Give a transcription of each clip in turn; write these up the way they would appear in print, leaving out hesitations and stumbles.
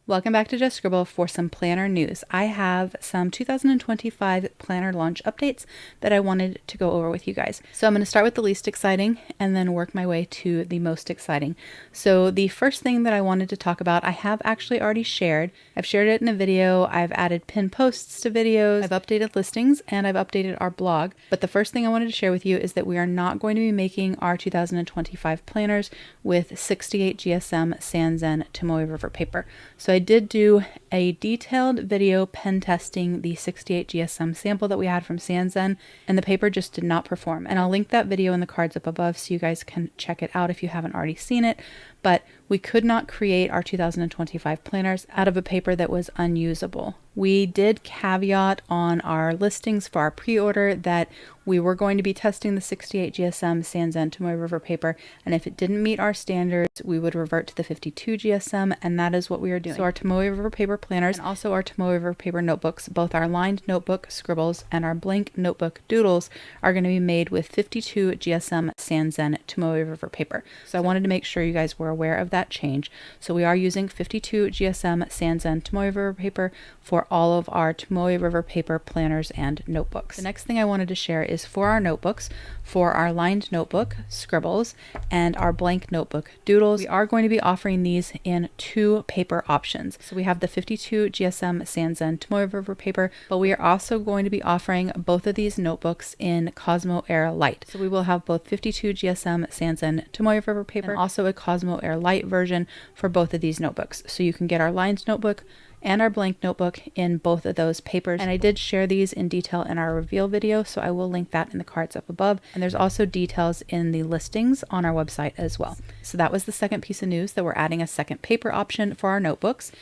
Welcome back to Just Scribble for some planner news. I have some 2025 planner launch updates that I wanted to go over with you guys. So I'm going to start with the least exciting and then work my way to the most exciting. So the first thing that I wanted to talk about, I have actually already shared. I've shared it in a video, I've added pinned posts to videos, I've updated listings, and I've updated our blog. But the first thing I wanted to share with you is that we are not going to be making our 2025 planners with 68 GSM Sanzen Tomoe River paper. So I did do a detailed video pen testing the 68 GSM sample that we had from Sanzen, and the paper just did not perform. And I'll link that video in the cards up above so you guys can check it out if you haven't already seen it. But we could not create our 2025 planners out of a paper that was unusable. We did caveat on our listings for our pre-order that we were going to be testing the 68 GSM Sanzen Tomoe River paper, and if it didn't meet our standards, we would revert to the 52 GSM, and that is what we are doing. So our Tomoe River paper planners and also our Tomoe River paper notebooks, both our lined notebook Scribbles and our blank notebook Doodles, are going to be made with 52 GSM Sanzen Tomoe River paper. So I wanted to make sure you guys were aware of that change. So we are using 52 GSM Sanzen Tomoe River paper for all of our Tomoe River paper planners and notebooks. The next thing I wanted to share is for our notebooks, for our lined notebook Scribbles and our blank notebook Doodles. We are going to be offering these in two paper options. So we have the 52 GSM Sanzen Tomoe River paper, but we are also going to be offering both of these notebooks in Cosmo Air Light. So we will have both 52 GSM Sanzen Tomoe River paper and also a Cosmo Air Light version for both of these notebooks. So you can get our lined notebook and our blank notebook in both of those papers. And I did share these in detail in our reveal video, so I will link that in the cards up above. And there's also details in the listings on our website as well. So that was the second piece of news, that we're adding a second paper option for our notebooks.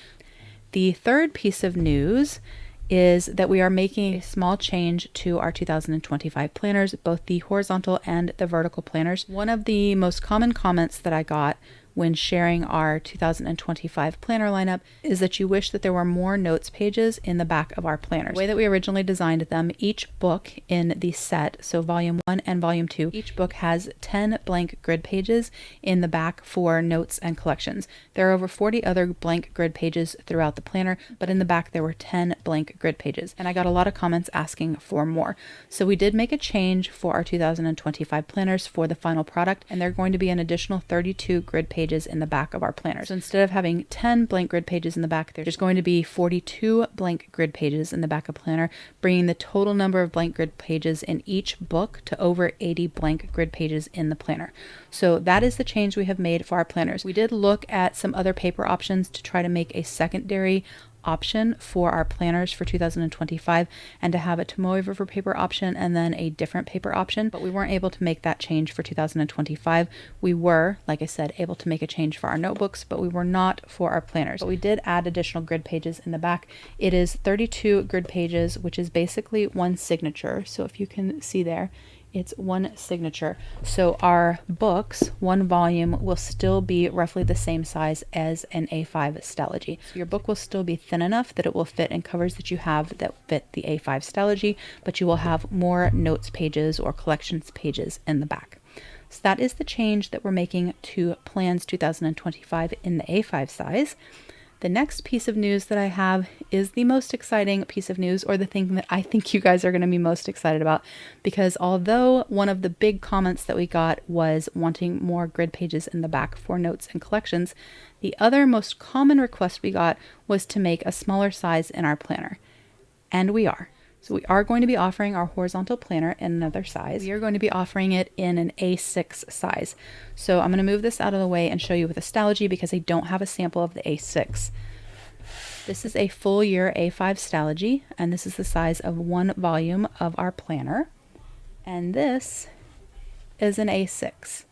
The third piece of news is that we are making a small change to our 2025 planners, both the horizontal and the vertical planners. One of the most common comments that I got when sharing our 2025 planner lineup is that you wish that there were more notes pages in the back of our planners. The way that we originally designed them, each book in the set, so volume 1 and volume 2, each book has 10 blank grid pages in the back for notes and collections. There are over 40 other blank grid pages throughout the planner, but in the back there were 10 blank grid pages, and I got a lot of comments asking for more. So we did make a change for our 2025 planners for the final product, and they're going to be an additional 32 grid pages in the back of our planner. So instead of having 10 blank grid pages in the back, there's going to be 42 blank grid pages in the back of planner, bringing the total number of blank grid pages in each book to over 80 blank grid pages in the planner. So that is the change we have made for our planners. We did look at some other paper options to try to make a secondary option for our planners for 2025 and to have a Tomoe River paper option and then a different paper option, but we weren't able to make that change for 2025. We were, like I said, able to make a change for our notebooks, but we were not for our planners. But we did add additional grid pages in the back. It is 32 grid pages, which is basically one signature. So if you can see there, it's one signature. So our books, one volume, will still be roughly the same size as an A5 Stalogy. So your book will still be thin enough that it will fit in covers that you have that fit the A5 Stalogy, but you will have more notes pages or collections pages in the back. So that is the change that we're making to Plans 2025 in the A5 size. The next piece of news that I have is the most exciting piece of news, or the thing that I think you guys are going to be most excited about, because although one of the big comments that we got was wanting more grid pages in the back for notes and collections, the other most common request we got was to make a smaller size in our planner. And we are. So we are going to be offering our horizontal planner in another size. We are going to be offering it in an A6 size. So I'm going to move this out of the way and show you with a Stalogy because I don't have a sample of the A6. This is a full year A5 Stalogy, and this is the size of one volume of our planner. And this is an A6,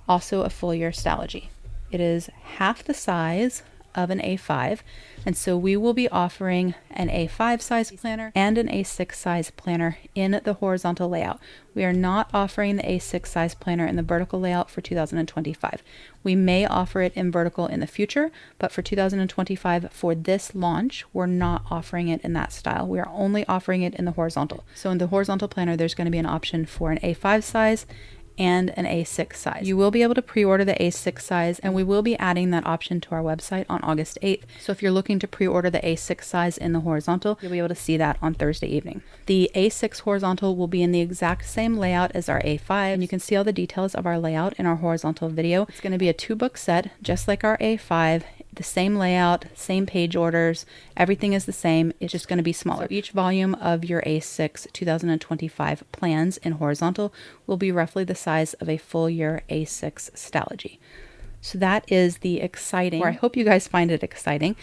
also a full year Stalogy. It is half the size of an A5, and so we will be offering an A5 size planner and an A6 size planner in the horizontal layout. We are not offering the A6 size planner in the vertical layout for 2025. We may offer it in vertical in the future, but for 2025, for this launch, we're not offering it in that style. We are only offering it in the horizontal. So in the horizontal planner, there's going to be an option for an A5 size and an A6 size. You will be able to pre-order the A6 size, and we will be adding that option to our website on August 8th. So if you're looking to pre-order the A6 size in the horizontal, you'll be able to see that on Thursday evening. The A6 horizontal will be in the exact same layout as our A5, and you can see all the details of our layout in our horizontal video. It's going to be a 2-book set, just like our A5. The same layout, same page orders, everything is the same. It's just going to be smaller. So each volume of your A6 2025 plans in horizontal will be roughly the size of a full year A6 Stalogy. So that is the exciting, or I hope you guys find it exciting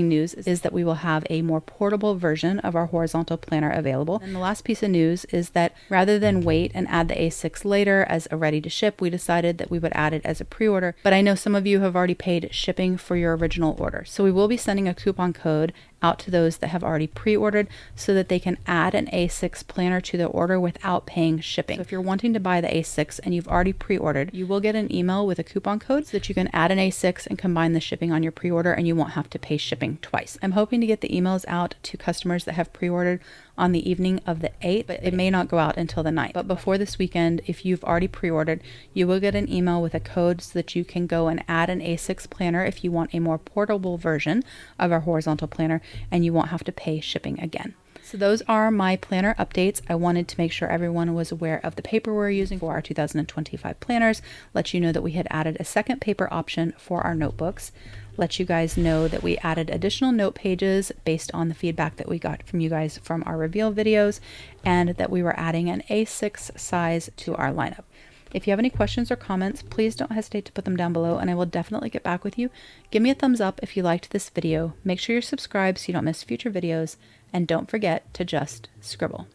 news is that we will have a more portable version of our horizontal planner available. And the last piece of news is that rather than wait and add the A6 later as a ready to ship, we decided that we would add it as a pre-order. But I know some of you have already paid shipping for your original order. So we will be sending a coupon code out to those that have already pre-ordered so that they can add an A6 planner to their order without paying shipping. So if you're wanting to buy the A6 and you've already pre-ordered, you will get an email with a coupon code so that you can add an A6 and combine the shipping on your pre-order, and you won't have to pay shipping twice. I'm hoping to get the emails out to customers that have pre-ordered on the evening of the 8th, but it may not go out until the 9th. But before this weekend, if you've already pre-ordered, you will get an email with a code so that you can go and add an A6 planner if you want a more portable version of our horizontal planner, and you won't have to pay shipping again. So those are my planner updates. I wanted to make sure everyone was aware of the paper we're using for our 2025 planners, let you know that we had added a second paper option for our notebooks, let you guys know that we added additional note pages based on the feedback that we got from you guys from our reveal videos, and that we were adding an A6 size to our lineup. If you have any questions or comments, please don't hesitate to put them down below, and I will definitely get back with you. Give me a thumbs up if you liked this video. Make sure you're subscribed so you don't miss future videos, and don't forget to just scribble.